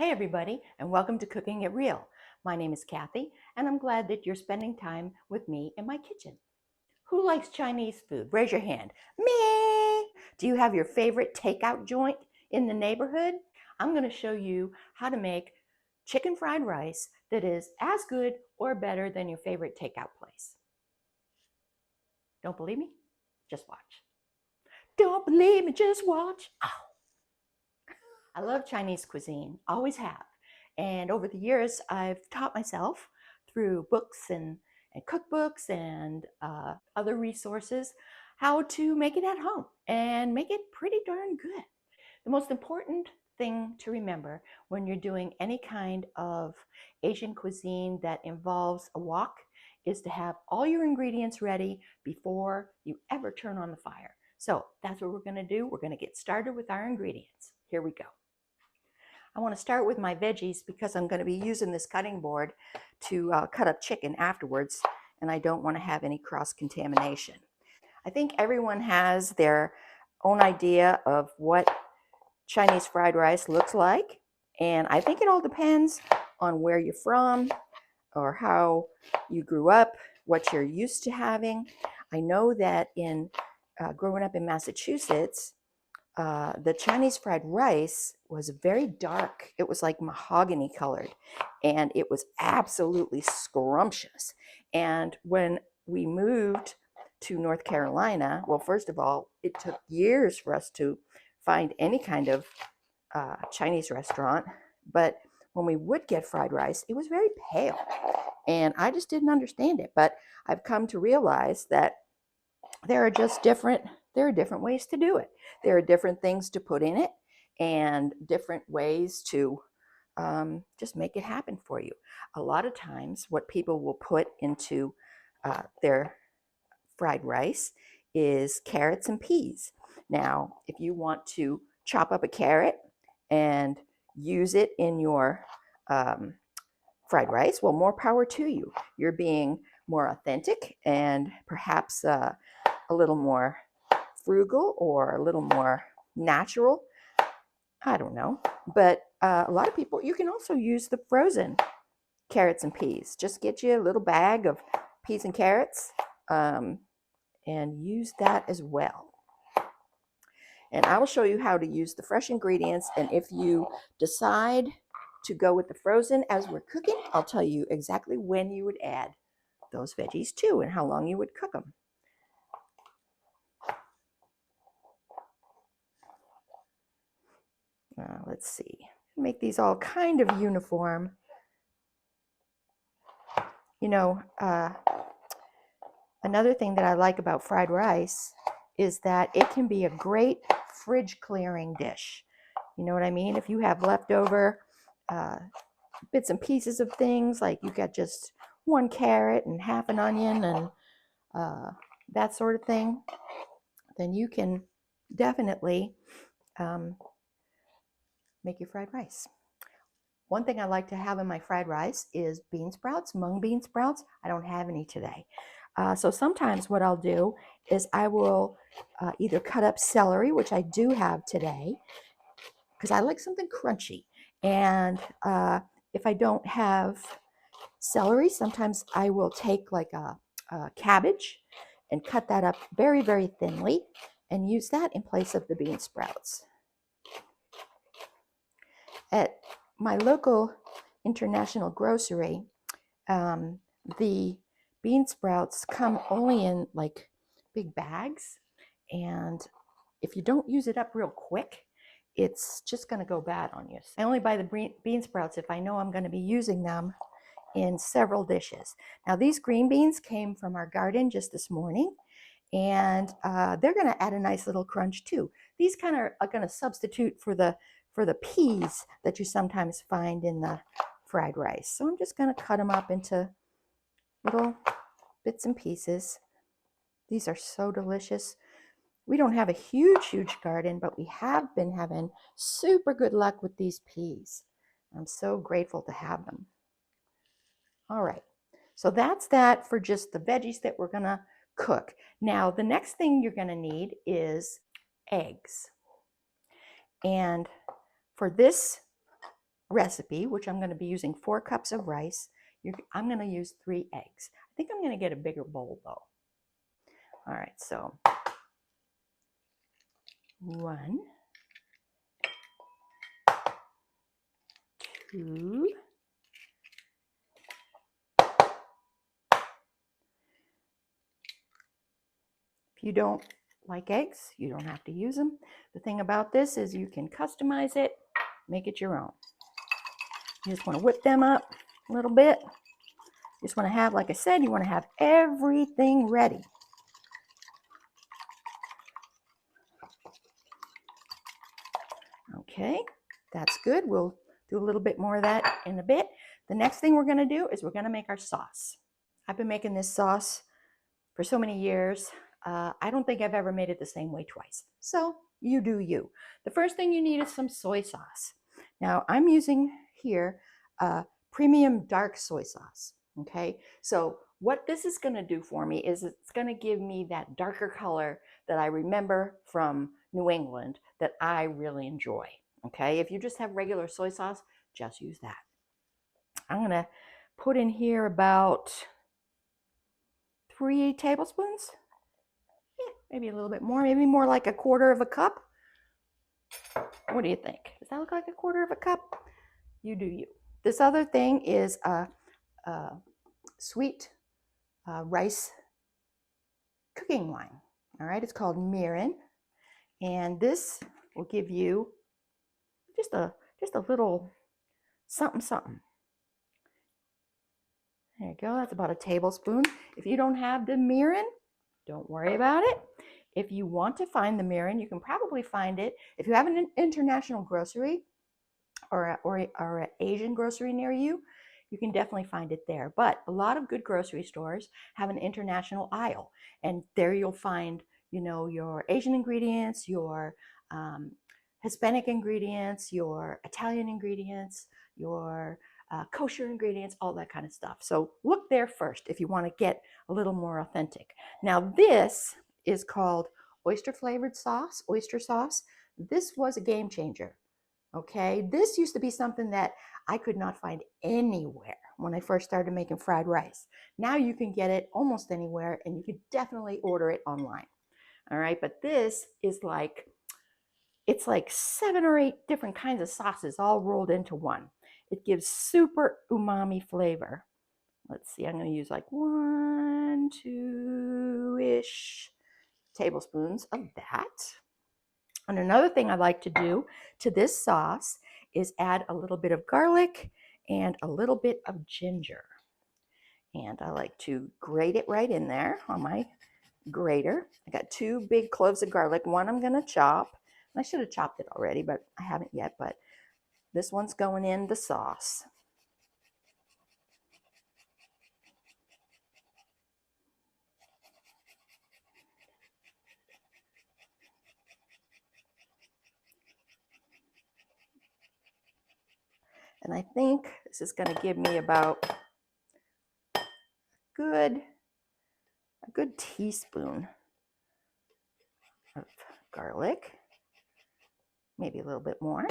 Hey everybody, and welcome to Cooking It Real. My name is Kathy, and I'm glad that you're spending time with me in my kitchen. Who likes Chinese food? Raise your hand. Me! Do you have your favorite takeout joint in the neighborhood? I'm going to show you how to make chicken fried rice that is as good or better than your favorite takeout place. Don't believe me? Just watch. Don't believe me, just watch. Oh. I love Chinese cuisine, always have. And over the years, I've taught myself through books and cookbooks and other resources how to make it at home and make it pretty darn good. The most important thing to remember when you're doing any kind of Asian cuisine that involves a wok is to have all your ingredients ready before you ever turn on the fire. So that's what we're going to do. We're going to get started with our ingredients. Here we go. I want to start with my veggies because I'm going to be using this cutting board to cut up chicken afterwards, and I don't want to have any cross-contamination. I think everyone has their own idea of what Chinese fried rice looks like, and I think it all depends on where you're from or how you grew up, what you're used to having. I know that in growing up in Massachusetts, the Chinese fried rice was very dark. It was like mahogany colored, and it was absolutely scrumptious. And when we moved to North Carolina, well, first of all, it took years for us to find any kind of Chinese restaurant. But when we would get fried rice, it was very pale. And I just didn't understand it. But I've come to realize that there are different ways to do it. There are different things to put in it and different ways to just make it happen for you. A lot of times what people will put into their fried rice is carrots and peas. Now, if you want to chop up a carrot and use it in your fried rice, well, more power to you. You're being more authentic and perhaps a little more frugal or a little more natural. I don't know. But a lot of people, you can also use the frozen carrots and peas. Just get you a little bag of peas and carrots and use that as well. And I will show you how to use the fresh ingredients. And if you decide to go with the frozen as we're cooking, I'll tell you exactly when you would add those veggies too and how long you would cook them. Let's see, make these all kind of uniform. You know, another thing that I like about fried rice is that it can be a great fridge clearing dish. You know what I mean? If you have leftover bits and pieces of things, like you got just one carrot and half an onion and that sort of thing, then you can definitely make your fried rice. One thing I like to have in my fried rice is bean sprouts, mung bean sprouts. I don't have any today. So sometimes what I'll do is I will either cut up celery, which I do have today, because I like something crunchy. And if I don't have celery, sometimes I will take like a cabbage and cut that up very, very thinly and use that in place of the bean sprouts. At my local international grocery, the bean sprouts come only in like big bags, and if you don't use it up real quick, it's just going to go bad on you. I only buy the bean sprouts if I know I'm going to be using them in several dishes. Now, these green beans came from our garden just this morning, and they're going to add a nice little crunch too. These kind of are going to substitute for the peas that you sometimes find in the fried rice. So I'm just going to cut them up into little bits and pieces. These are so delicious. We don't have a huge garden, but we have been having super good luck with these peas. I'm so grateful to have them. All right, so that's that for just the veggies that we're going to cook. Now, the next thing you're going to need is eggs. And for this recipe, which I'm going to be using 4 cups of rice, I'm going to use 3 eggs. I think I'm going to get a bigger bowl though. All right, so 1, 2, if you don't like eggs, you don't have to use them. The thing about this is you can customize it, make it your own. You just want to whip them up a little bit. You just want to have, like I said, you want to have everything ready. Okay, that's good. We'll do a little bit more of that in a bit. The next thing we're going to do is we're going to make our sauce. I've been making this sauce for so many years. I don't think I've ever made it the same way twice. So you do you. The first thing you need is some soy sauce. Now I'm using here premium dark soy sauce. Okay, so what this is going to do for me is it's going to give me that darker color that I remember from New England that I really enjoy. Okay, if you just have regular soy sauce, just use that. I'm going to put in here about 3 tablespoons. Yeah, maybe a little bit more, maybe more like 1/4 cup. What do you think? Does that look like 1/4 cup? You do you. This other thing is a sweet rice cooking wine. All right, it's called mirin, and this will give you just a little something something. There you go. That's about 1 tablespoon. If you don't have the mirin, don't worry about it. If you want to find the mirin, you can probably find it if you have an international grocery or an Asian grocery near you. You can definitely find it there. But a lot of good grocery stores have an international aisle, and there you'll find, you know, your Asian ingredients, your Hispanic ingredients, your Italian ingredients, your kosher ingredients, all that kind of stuff. So look there first if you want to get a little more authentic. Now this is called oyster flavored sauce, oyster sauce. This was a game changer. Okay, this used to be something that I could not find anywhere when I first started making fried rice. Now you can get it almost anywhere, and you could definitely order it online. All right, but this is like, it's like 7 or 8 different kinds of sauces all rolled into one. It gives super umami flavor. Let's see, I'm going to use like 1, 2-ish tablespoons of that. And another thing I like to do to this sauce is add a little bit of garlic and a little bit of ginger. And I like to grate it right in there on my grater. I got 2 big cloves of garlic. One I'm going to chop. I should have chopped it already, but I haven't yet. But this one's going in the sauce. And I think this is going to give me about a good teaspoon of garlic, maybe a little bit more.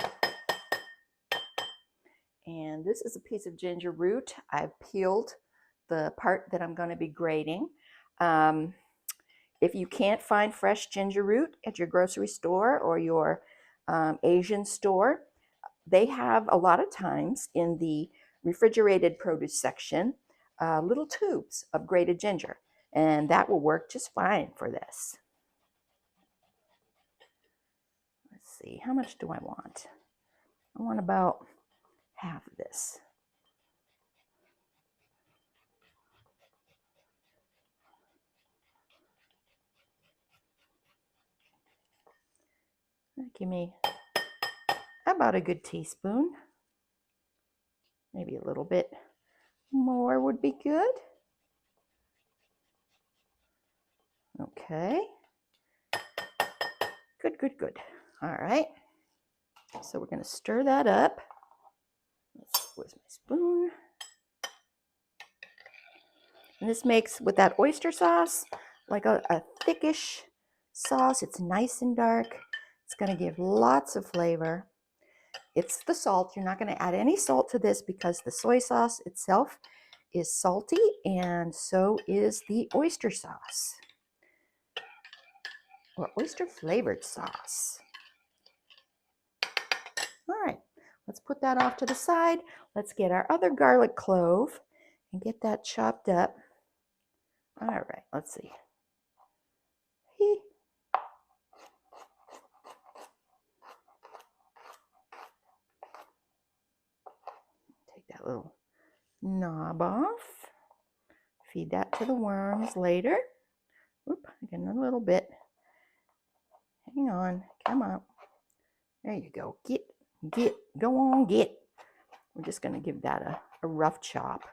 And this is a piece of ginger root. I've peeled the part that I'm going to be grating. If you can't find fresh ginger root at your grocery store or your Asian store, they have a lot of times in the refrigerated produce section little tubes of grated ginger, and that will work just fine for this. Let's see, how much do I want? I want about half of this. Give me about a good teaspoon. Maybe a little bit more would be good. Okay. Good, good, good. All right. So we're going to stir that up. Where's my spoon? And this makes, with that oyster sauce, like a thickish sauce. It's nice and dark. It's going to give lots of flavor. it's the salt. You're not going to add any salt to this because the soy sauce itself is salty, and so is the oyster sauce or oyster flavored sauce. All right, let's put that off to the side. Let's get our other garlic clove and get that chopped up. All right, let's see. Take that little knob off. Feed that to the worms later. Oop, again a little bit. Hang on, come on. There you go. Get, go on, get. We're just going to give that a rough chop.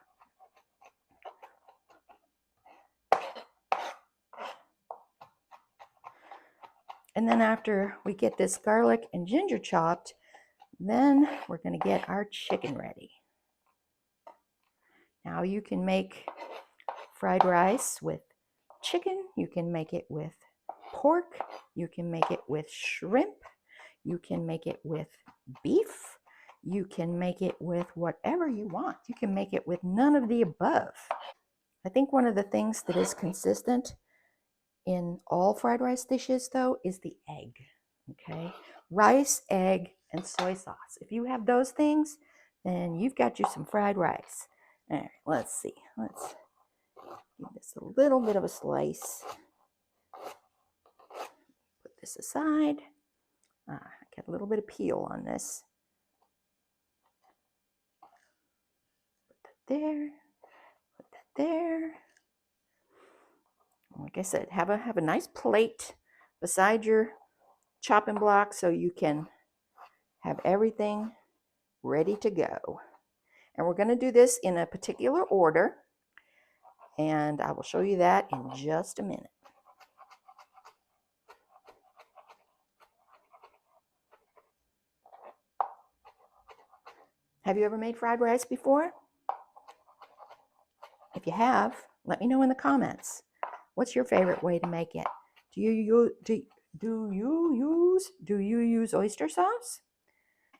And then after we get this garlic and ginger chopped, then we're going to get our chicken ready. Now you can make fried rice with chicken. You can make it with pork. You can make it with shrimp. You can make it with beef. You can make it with whatever you want. You can make it with none of the above. I think one of the things that is consistent in all fried rice dishes, though, is the egg. Okay? Rice, egg, and soy sauce. If you have those things, then you've got you some fried rice. All right, let's see. Let's give this a little bit of a slice. Put this aside. I got a little bit of peel on this. Put that there. Put that there. Like I said, have a nice plate beside your chopping block so you can have everything ready to go. And we're going to do this in a particular order, and I will show you that in just a minute. Have you ever made fried rice before? If you have, let me know in the comments. What's your favorite way to make it? Do you use oyster sauce?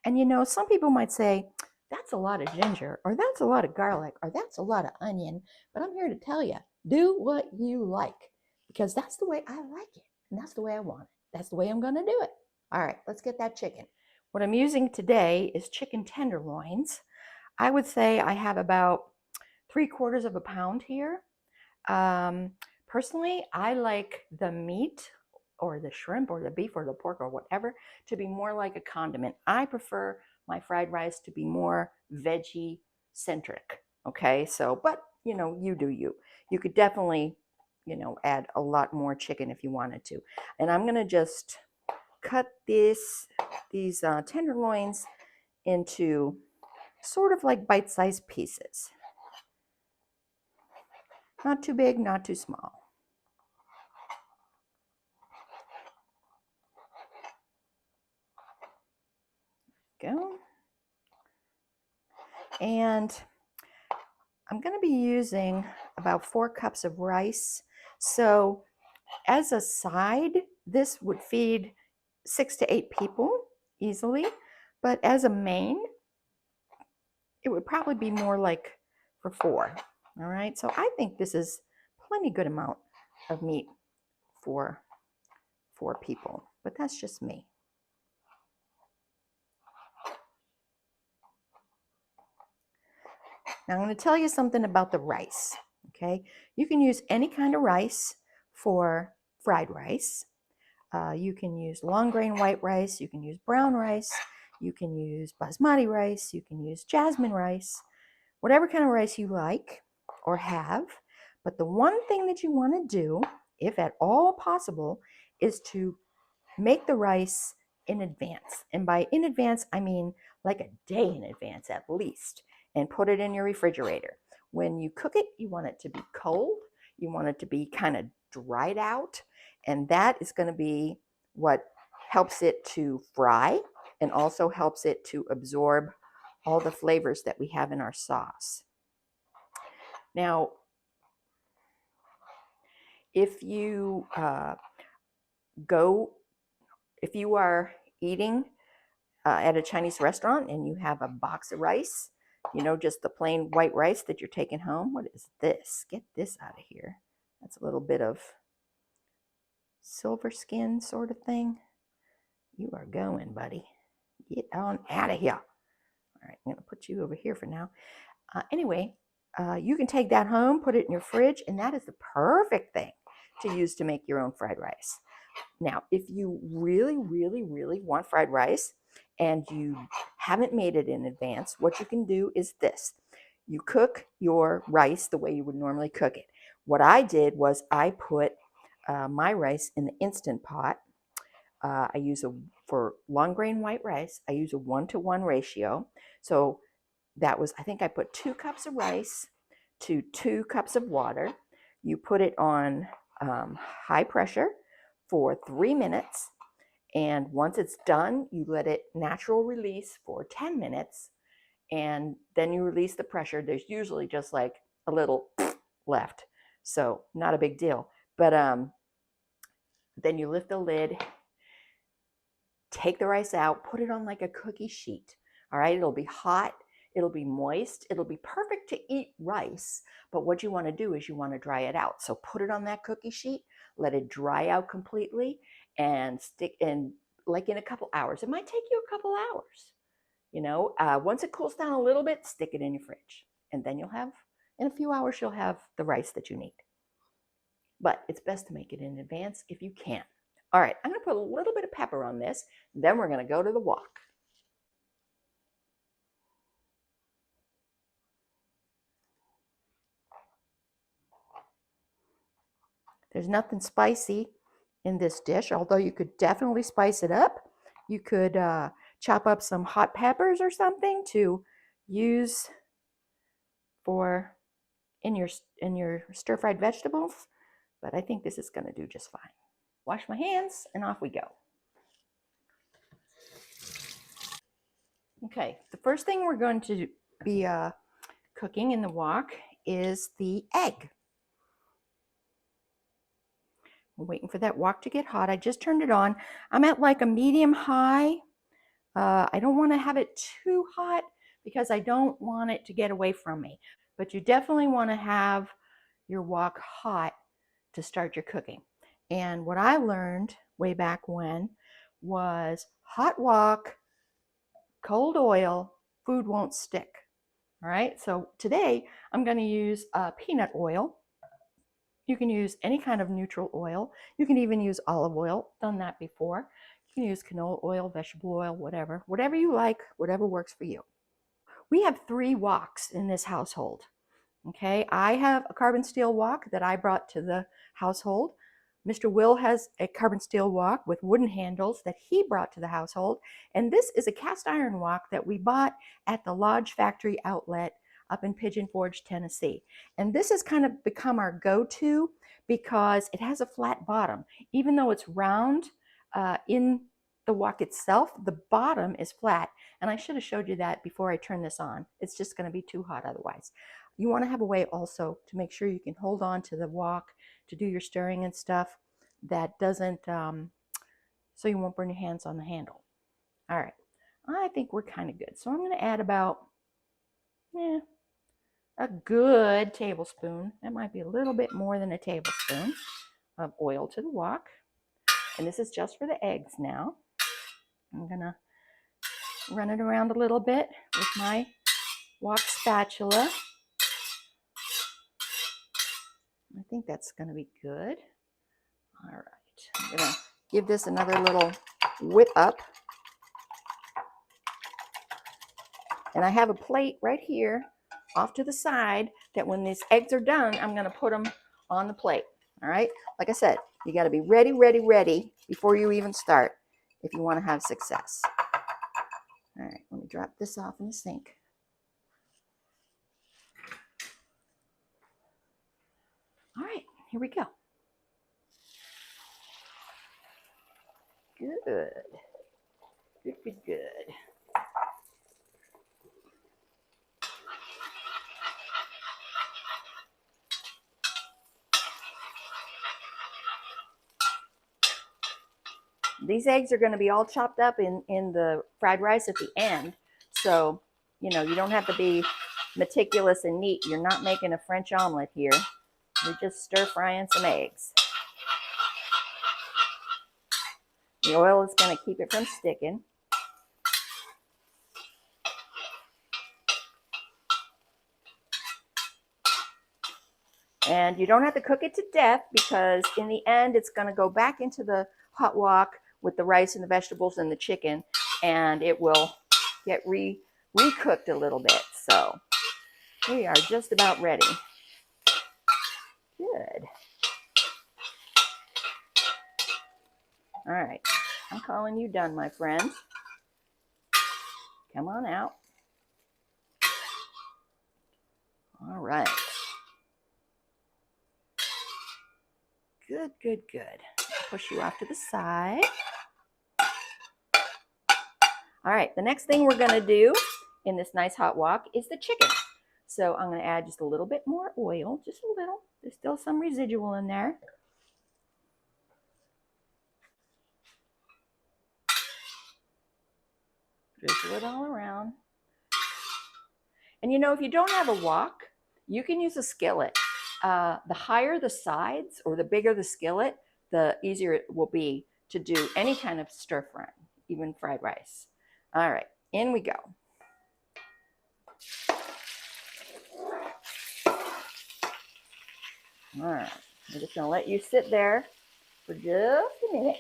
And you know, some people might say, that's a lot of ginger, or that's a lot of garlic, or that's a lot of onion. But I'm here to tell you, do what you like, because that's the way I like it, and that's the way I want it. That's the way I'm going to do it. All right, let's get that chicken. What I'm using today is chicken tenderloins. I would say I have about 3/4 of a pound here. Personally, I like the meat or the shrimp or the beef or the pork or whatever to be more like a condiment. I prefer my fried rice to be more veggie centric. Okay, so, but you know, you do you. You could definitely, you know, add a lot more chicken if you wanted to. And I'm going to just cut these tenderloins into sort of like bite-sized pieces. Not too big, not too small. Go. And I'm going to be using about 4 cups of rice. So as a side, this would feed 6 to 8 people easily. But as a main, it would probably be more like for 4. All right. So I think this is plenty good amount of meat for 4 people. But that's just me. Now I'm going to tell you something about the rice, okay? You can use any kind of rice for fried rice. You can use long grain white rice, you can use brown rice, you can use basmati rice, you can use jasmine rice, whatever kind of rice you like or have. But the one thing that you want to do, if at all possible, is to make the rice in advance. And by in advance, I mean like a day in advance at least, and put it in your refrigerator. When you cook it, you want it to be cold. You want it to be kind of dried out. And that is going to be what helps it to fry and also helps it to absorb all the flavors that we have in our sauce. Now, if you if you are eating at a Chinese restaurant and you have a box of rice, you know, just the plain white rice that you're taking home. What is this? Get this out of here. That's a little bit of silver skin sort of thing. You are going, buddy. Get on out of here. All right, I'm going to put you over here for now. Anyway, you can take that home, put it in your fridge, and that is the perfect thing to use to make your own fried rice. Now, if you really, really, really want fried rice and you haven't made it in advance, what you can do is this. You cook your rice the way you would normally cook it. What I did was I put my rice in the Instant Pot. For long grain white rice, I use a 1-to-1 ratio. So that was, I think I put 2 cups of rice to 2 cups of water. You put it on high pressure for 3 minutes. And once it's done, you let it natural release for 10 minutes. And then you release the pressure. There's usually just like a little left. So not a big deal. But then you lift the lid, take the rice out, put it on like a cookie sheet. All right, it'll be hot, it'll be moist, it'll be perfect to eat rice. But what you want to do is you want to dry it out. So put it on that cookie sheet, let it dry out completely, and stick in like in a couple hours. It might take you a couple hours. You know, once it cools down a little bit, stick it in your fridge, and then you'll have, in a few hours, you'll have the rice that you need. But it's best to make it in advance if you can. All right, I'm going to put a little bit of pepper on this. Then we're going to go to the wok. There's nothing spicy in this dish, although you could definitely spice it up. You could chop up some hot peppers or something to use for in your stir-fried vegetables. But I think this is going to do just fine. Wash my hands and off we go. Okay, the first thing we're going to be cooking in the wok is the egg. I'm waiting for that wok to get hot. I just turned it on. I'm at like a medium high. I don't want to have it too hot because I don't want it to get away from me. But you definitely want to have your wok hot to start your cooking. And what I learned way back when was hot wok, cold oil, food won't stick. All right, so today I'm going to use peanut oil. You can use any kind of neutral oil. You can even use olive oil. Done that before. You can use canola oil, vegetable oil, whatever you like, whatever works for you. We have 3 woks in this household. Okay, I have a carbon steel wok that I brought to the household. Mr. Will has a carbon steel wok with wooden handles that he brought to the household. And this is a cast iron wok that we bought at the Lodge Factory Outlet up in Pigeon Forge, Tennessee. And this has kind of become our go-to because it has a flat bottom. Even though it's round in the wok itself, the bottom is flat. And I should have showed you that before I turn this on. It's just going to be too hot otherwise. You want to have a way also to make sure you can hold on to the wok to do your stirring and stuff that doesn't, so you won't burn your hands on the handle. All right, I think we're kind of good. So I'm going to add about a good tablespoon. That might be a little bit more than a tablespoon of oil to the wok. And this is just for the eggs now. I'm going to run it around a little bit with my wok spatula. I think that's going to be good. All right, I'm going to give this another little whip up. And I have a plate right here off to the side that when these eggs are done, I'm going to put them on the plate. All right, like I said, you got to be ready, ready, ready before you even start if you want to have success. All right, let me drop this off in the sink. All right, here we go. Good. Good, good, good. These eggs are going to be all chopped up in the fried rice at the end. So, you know, you don't have to be meticulous and neat. You're not making a French omelet here. You're just stir frying some eggs. The oil is going to keep it from sticking. And you don't have to cook it to death, because in the end, it's going to go back into the hot wok with the rice and the vegetables and the chicken, and it will get recooked a little bit. So we are just about ready. Good. All right. I'm calling you done, my friend. Come on out. All right. Good, good, good. Push you off to the side. All right, the next thing we're gonna do in this nice hot wok is the chicken. So I'm gonna add just a little bit more oil, just a little. There's still some residual in there. Drizzle it all around. And you know, if you don't have a wok, you can use a skillet. The higher the sides or the bigger the skillet, the easier it will be to do any kind of stir frying, even fried rice. All right, in we go. All right, I'm just gonna let you sit there for just a minute.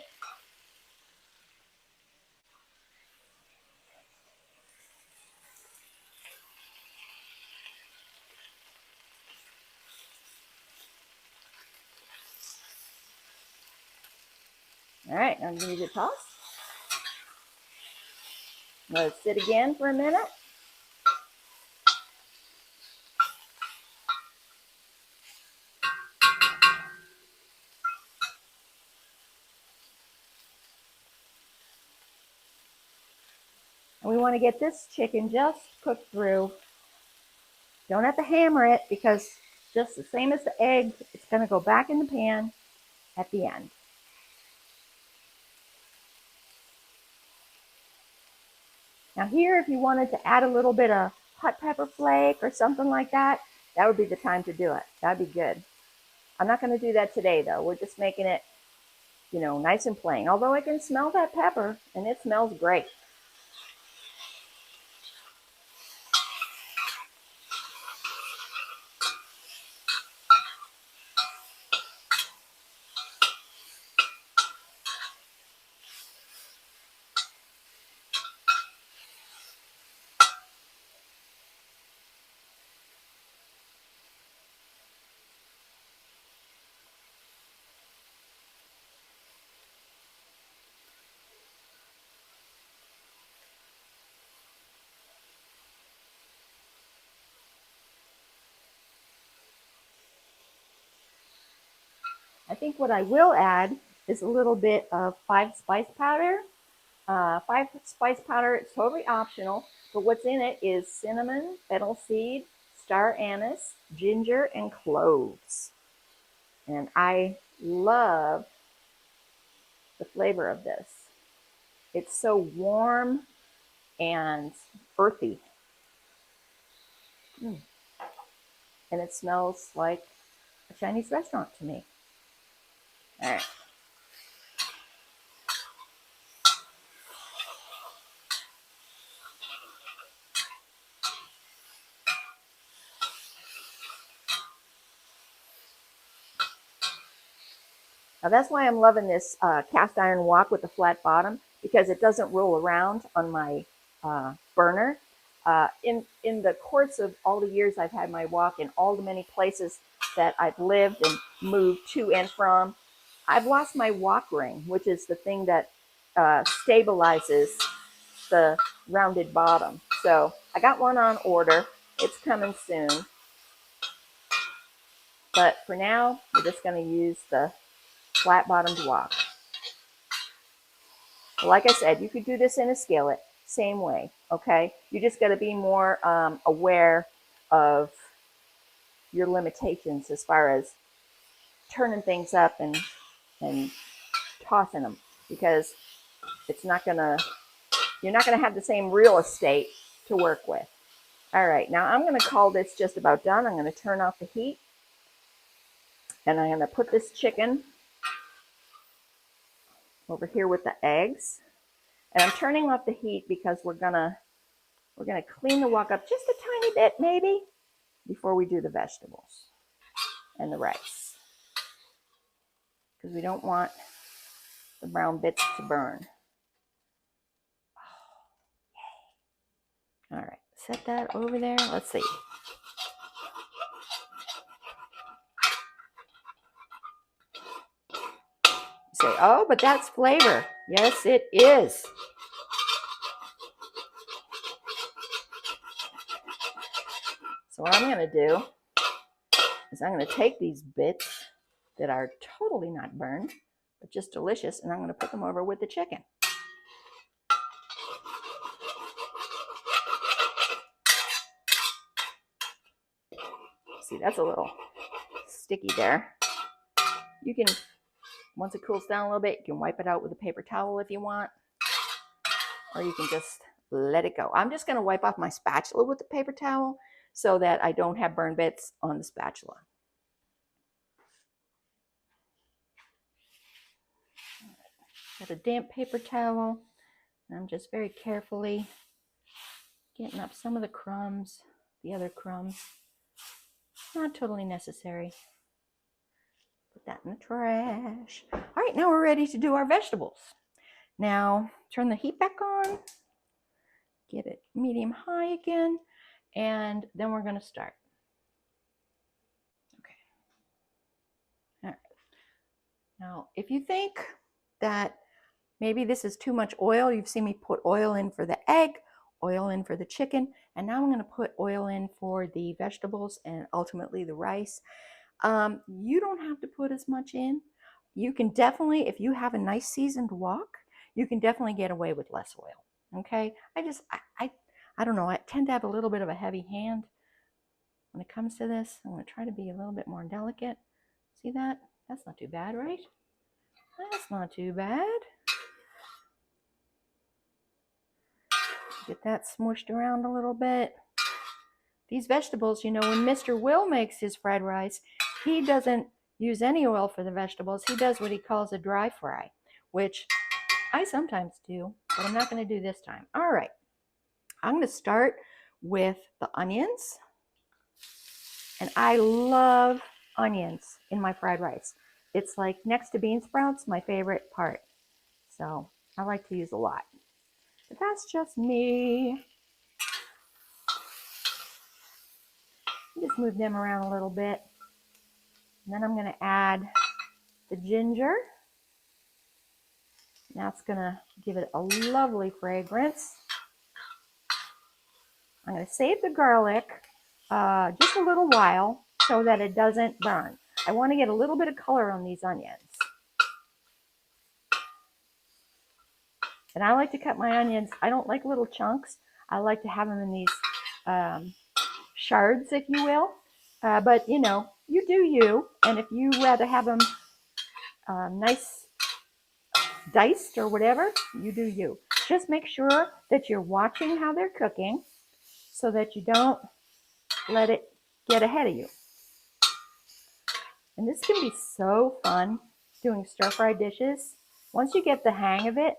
All right, I'm gonna give it a toss. Let it sit again for a minute. And we want to get this chicken just cooked through. Don't have to hammer it, because just the same as the egg, it's going to go back in the pan at the end. Now here, if you wanted to add a little bit of hot pepper flake or something like that, that would be the time to do it. That'd be good. I'm not going to do that today, though. We're just making it, you know, nice and plain. Although I can smell that pepper, and it smells great. I think what I will add is a little bit of 5 spice powder. 5 spice powder, it's totally optional, but what's in it is cinnamon, fennel seed, star anise, ginger, and cloves. And I love the flavor of this. It's so warm and earthy. And it smells like a Chinese restaurant to me. All right. Now that's why I'm loving this cast iron wok with the flat bottom, because it doesn't roll around on my burner. In the course of all the years I've had my wok in all the many places that I've lived and moved to and from, I've lost my wok ring, which is the thing that stabilizes the rounded bottom. So I got one on order. It's coming soon. But for now, we're just going to use the flat-bottomed wok. Like I said, you could do this in a skillet, same way, okay? You just got to be more aware of your limitations as far as turning things up and tossing them, because It's not gonna, you're not gonna have the same real estate to work with. All right, now I'm gonna call this just about done. I'm gonna turn off the heat, and I'm gonna put this chicken over here with the eggs. And I'm turning off the heat because we're gonna clean the wok up just a tiny bit maybe before we do the vegetables and the rice, because we don't want the brown bits to burn. All right, set that over there. Let's see. You say, oh, but that's flavor. Yes, it is. So what I'm gonna do is I'm gonna take these bits that are totally not burned, but just delicious, and I'm gonna put them over with the chicken. See, that's a little sticky there. You can, once it cools down a little bit, you can wipe it out with a paper towel if you want, or you can just let it go. I'm just gonna wipe off my spatula with the paper towel so that I don't have burn bits on the spatula. Got a damp paper towel, and I'm just very carefully getting up some of the crumbs, the other crumbs. Not totally necessary. Put that in the trash. All right, now we're ready to do our vegetables. Now, turn the heat back on, get it medium high again, and then we're gonna start. Okay. All right. Now, if you think that maybe this is too much oil, you've seen me put oil in for the egg, oil in for the chicken, and now I'm gonna put oil in for the vegetables and ultimately the rice. You don't have to put as much in. You can definitely, if you have a nice seasoned wok, you can definitely get away with less oil. Okay, I don't know, I tend to have a little bit of a heavy hand when it comes to this. I'm going to try to be a little bit more delicate. See that? That's not too bad, right? That's not too bad. Get that smushed around a little bit. These vegetables, you know, when Mr. Will makes his fried rice, he doesn't use any oil for the vegetables. He does what he calls a dry fry, which I sometimes do, but I'm not going to do this time. All right, I'm going to start with the onions. And I love onions in my fried rice. It's like next to bean sprouts, my favorite part. So I like to use a lot. But that's just me. Just move them around a little bit. And then I'm going to add the ginger. That's going to give it a lovely fragrance. I'm going to save the garlic just a little while so that it doesn't burn. I want to get a little bit of color on these onions. And I like to cut my onions, I don't like little chunks. I like to have them in these shards, if you will. But, you know, you do you. And if you rather have them nice diced or whatever, you do you. Just make sure that you're watching how they're cooking so that you don't let it get ahead of you. And this can be so fun doing stir-fry dishes. Once you get the hang of it,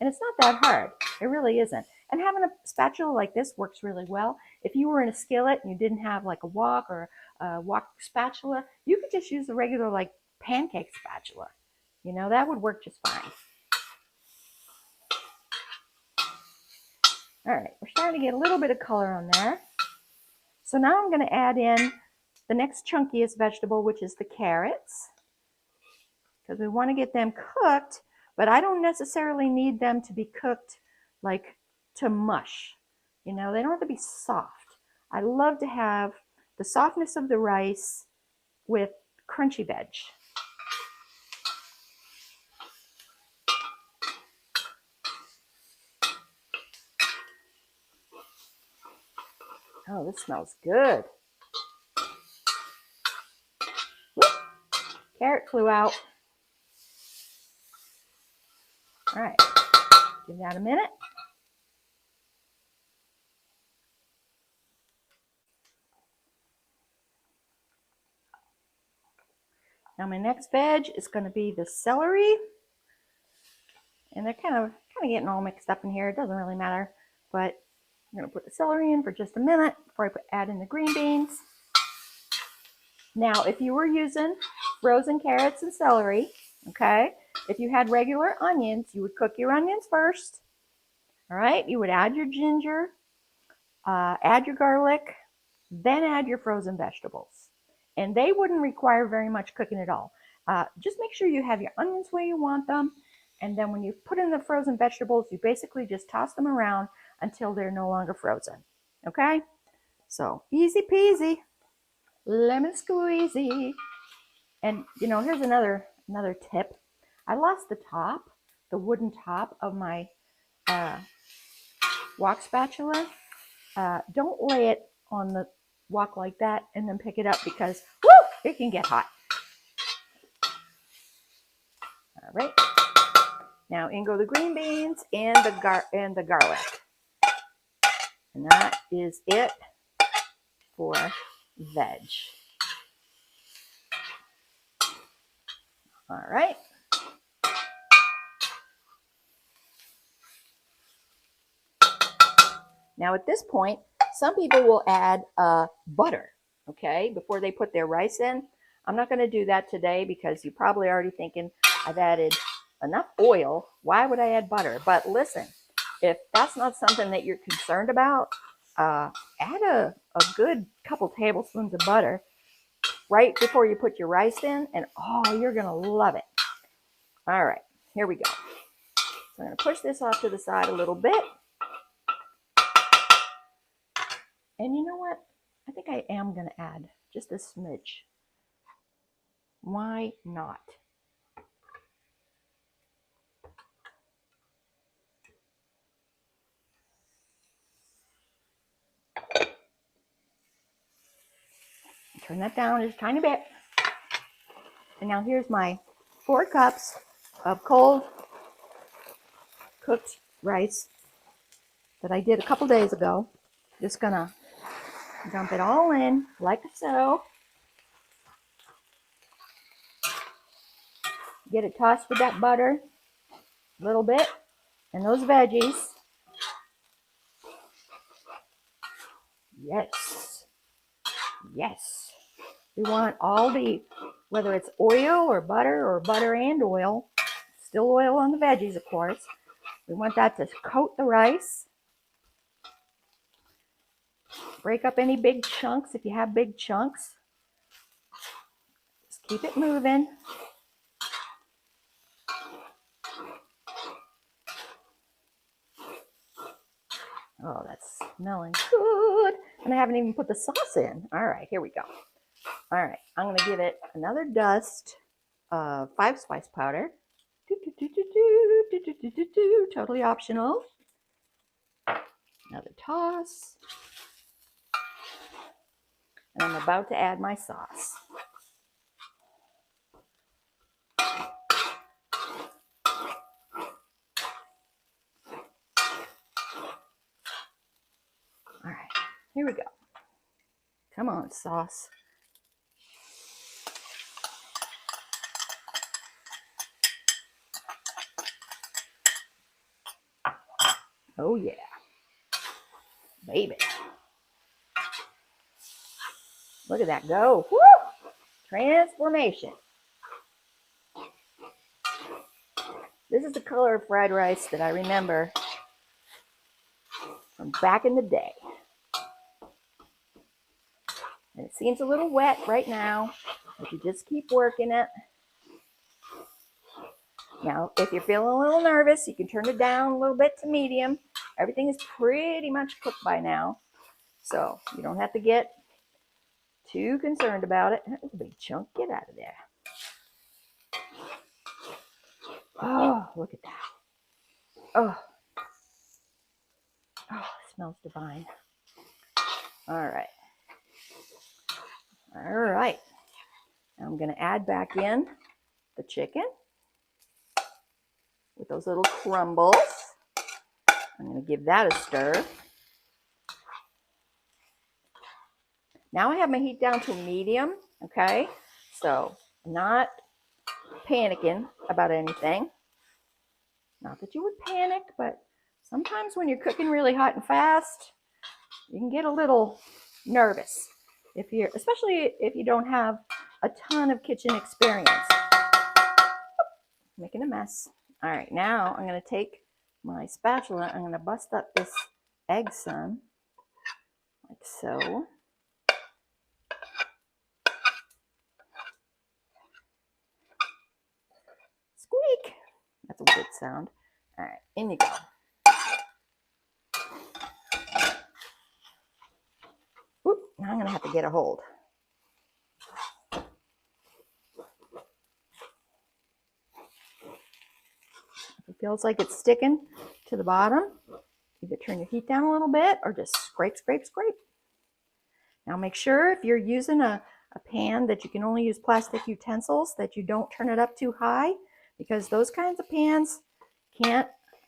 and it's not that hard, it really isn't. And having a spatula like this works really well. If you were in a skillet and you didn't have like a wok or a wok spatula, you could just use the regular like pancake spatula. You know, that would work just fine. All right, we're starting to get a little bit of color on there. So now I'm going to add in the next chunkiest vegetable, which is the carrots, because we want to get them cooked, but I don't necessarily need them to be cooked like to mush. You know, they don't have to be soft. I love to have the softness of the rice with crunchy veg. Oh, this smells good. Whoop. Carrot flew out. All right. Give that a minute. Now my next veg is going to be the celery. And they're kind of getting all mixed up in here. It doesn't really matter. But I'm going to put the celery in for just a minute before I add in the green beans. Now, if you were using frozen carrots and celery, okay, if you had regular onions, you would cook your onions first. All right, you would add your ginger, add your garlic, then add your frozen vegetables. And they wouldn't require very much cooking at all. Just make sure you have your onions where you want them. And then when you put in the frozen vegetables, you basically just toss them around until they're no longer frozen. Okay? So easy peasy, lemon squeezy. And you know, here's another tip. I lost the wooden top of my wok spatula. Don't lay it on the wok like that and then pick it up because woo, it can get hot. All right. Now in go the green beans and the garlic. And that is it for veg. All right. Now at this point, some people will add butter, okay, before they put their rice in. I'm not going to do that today because you're probably already thinking I've added enough oil. Why would I add butter? But listen, if that's not something that you're concerned about, add a good couple tablespoons of butter right before you put your rice in, and oh, you're going to love it. All right, here we go. So I'm going to push this off to the side a little bit. And you know what? I think I am going to add just a smidge. Why not? Turn that down just a tiny bit. And now here's my 4 cups of cold cooked rice that I did a couple days ago. Just gonna dump it all in like so. Get it tossed with that butter a little bit and those veggies. Yes. Yes. We want all the, whether it's oil or butter and oil, still oil on the veggies, of course. We want that to coat the rice. Break up any big chunks if you have big chunks. Just keep it moving. Oh, that's smelling good. And I haven't even put the sauce in. All right, here we go. All right, I'm going to give it another dust of 5 spice powder. Totally optional. Another toss. And I'm about to add my sauce. All right, here we go. Come on, sauce. Oh yeah, baby. Look at that go. Woo! Transformation. This is the color of fried rice that I remember from back in the day. And it seems a little wet right now, but you just keep working it. Now, if you're feeling a little nervous, you can turn it down a little bit to medium. Everything is pretty much cooked by now, so you don't have to get too concerned about it. That was a big chunk. Get out of there. Oh, look at that. Oh, it smells divine. All right. All right. I'm going to add back in the chicken with those little crumbles. going to give that a stir. Now I have my heat down to medium, okay? So not panicking about anything. Not that you would panic, but sometimes when you're cooking really hot and fast, you can get a little nervous, especially if you don't have a ton of kitchen experience. Making a mess. All right, now I'm going to take my spatula. I'm going to bust up this egg some, like so. Squeak. That's a good sound. All right, in you go. Oop, now I'm going to have to get a hold. If it feels like it's sticking to the bottom, either turn your heat down a little bit or just scrape, scrape, scrape. Now make sure if you're using a pan that you can only use plastic utensils, that you don't turn it up too high, because those kinds of pans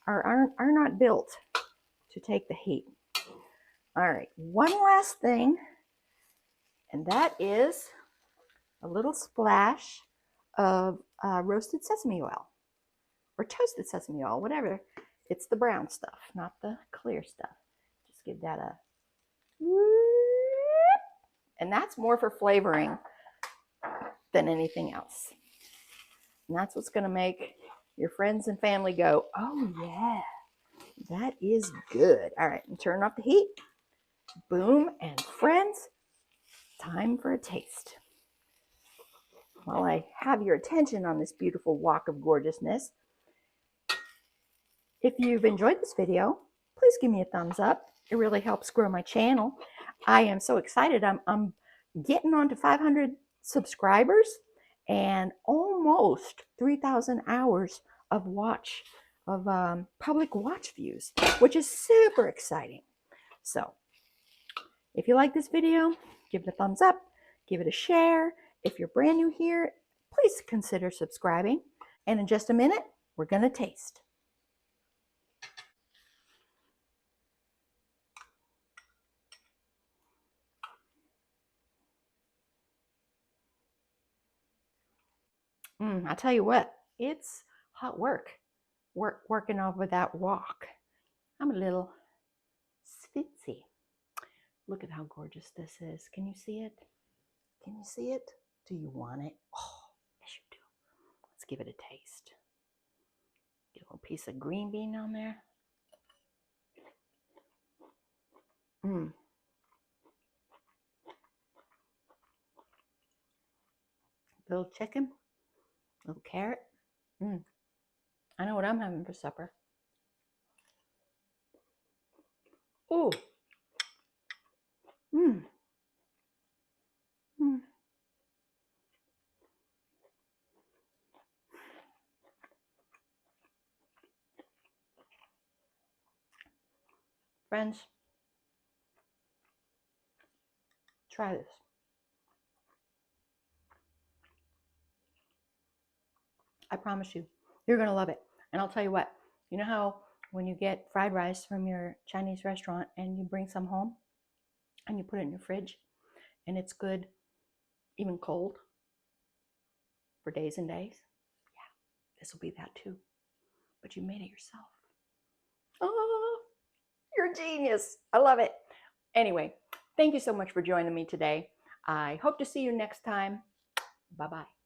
are not built to take the heat. All right, one last thing, and that is a little splash of roasted sesame oil or toasted sesame oil, whatever. It's the brown stuff, not the clear stuff. Just give that a whoop, and that's more for flavoring than anything else. And that's what's going to make your friends and family go, oh yeah, that is good. All right, and turn off the heat. Boom, and friends, time for a taste. While I have your attention on this beautiful walk of gorgeousness, if you've enjoyed this video, please give me a thumbs up. It really helps grow my channel. I am so excited. I'm getting on to 500 subscribers and almost 3,000 hours of public watch views, which is super exciting. So if you like this video, give it a thumbs up, give it a share. If you're brand new here, please consider subscribing. And in just a minute, we're going to taste. I tell you what, it's hot working over that wok. I'm a little schwitzy. Look at how gorgeous this is. Can you see it? Can you see it? Do you want it? Oh, yes you do. Let's give it a taste. Get a little piece of green bean on there. Little chicken, little carrot. I know what I'm having for supper. Oh. Friends, try this. I promise you, you're going to love it. And I'll tell you what, you know how when you get fried rice from your Chinese restaurant and you bring some home and you put it in your fridge and it's good, even cold, for days and days? Yeah, this will be that too. But you made it yourself. Oh, you're a genius. I love it. Anyway, thank you so much for joining me today. I hope to see you next time. Bye-bye.